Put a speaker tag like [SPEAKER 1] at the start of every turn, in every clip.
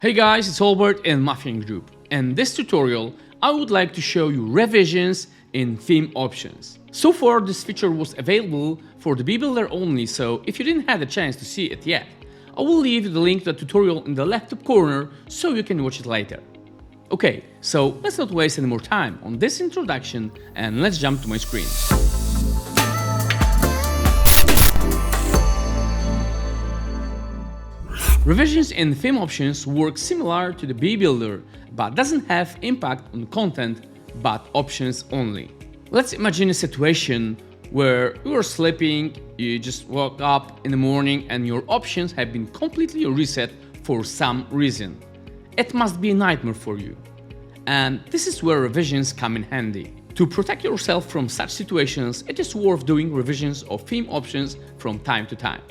[SPEAKER 1] Hey guys, it's Albert in Betheme Group. In this tutorial, I would like to show you revisions in theme options. So far, this feature was available for the BBuilder only, so if you didn't have the chance to see it yet, I will leave the link to the tutorial in the left top corner so you can watch it later. Okay, so let's not waste any more time on this introduction and let's jump to my screen. Revisions in theme options work similar to the BBuilder, but doesn't have impact on content, but options only. Let's imagine a situation where you are sleeping, you just woke up in the morning and your options have been completely reset for some reason. It must be a nightmare for you. And this is where revisions come in handy. To protect yourself from such situations, it is worth doing revisions of theme options from time to time.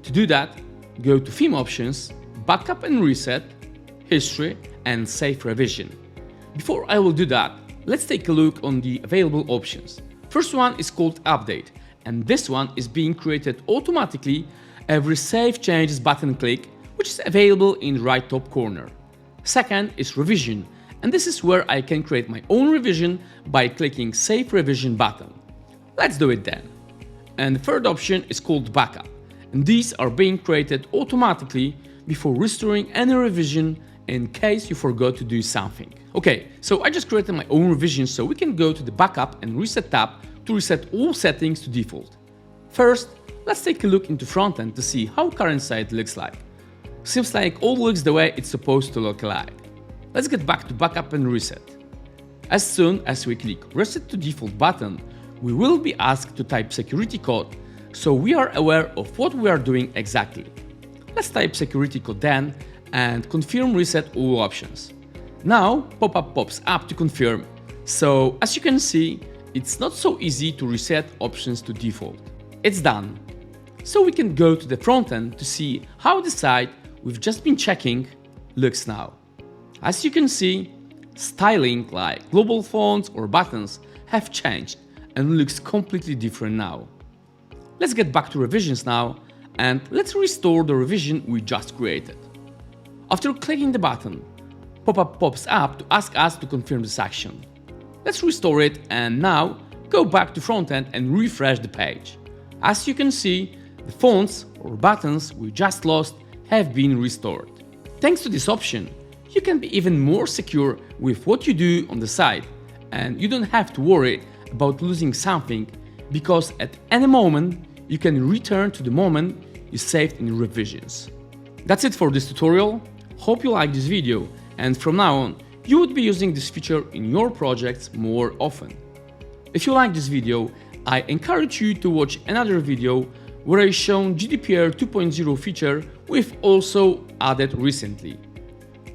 [SPEAKER 1] To do that, go to Theme Options, Backup and Reset, History, and Save Revision. Before I will do that, let's take a look on the available options. First one is called Update, and this one is being created automatically every Save Changes button click, which is available in the right top corner. Second is Revision, and this is where I can create my own revision by clicking Save Revision button. Let's do it then. And the third option is called Backup, and these are being created automatically before restoring any revision in case you forgot to do something. Okay, so I just created my own revision, so we can go to the Backup and Reset tab to reset all settings to default. First, let's take a look into frontend to see how current site looks like. Seems like all looks the way it's supposed to look like. Let's get back to Backup and Reset. As soon as we click Reset to Default button, we will be asked to type security code, so we are aware of what we are doing exactly. Let's type security code then and confirm reset all options. Now pop-up pops up to confirm, so as you can see, it's not so easy to reset options to default. It's done. So we can go to the front end to see how the site we've just been checking looks now. As you can see, styling like global fonts or buttons have changed and looks completely different now. Let's get back to revisions now and let's restore the revision we just created. After clicking the button, pop-up pops up to ask us to confirm this action. Let's restore it and now go back to frontend and refresh the page. As you can see, the fonts or buttons we just lost have been restored. Thanks to this option, you can be even more secure with what you do on the site, and you don't have to worry about losing something because at any moment you can return to the moment you saved in revisions. That's it for this tutorial. Hope you liked this video, and from now on you would be using this feature in your projects more often. If you like this video, I encourage you to watch another video where I shown GDPR 2.0 feature we've also added recently.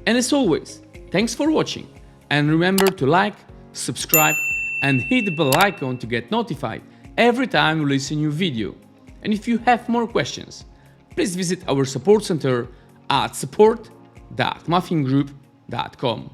[SPEAKER 1] And as always, thanks for watching, and remember to like, subscribe and hit the bell icon to get notified every time we release a new video. And if you have more questions, please visit our support center at support.bethemegroup.com.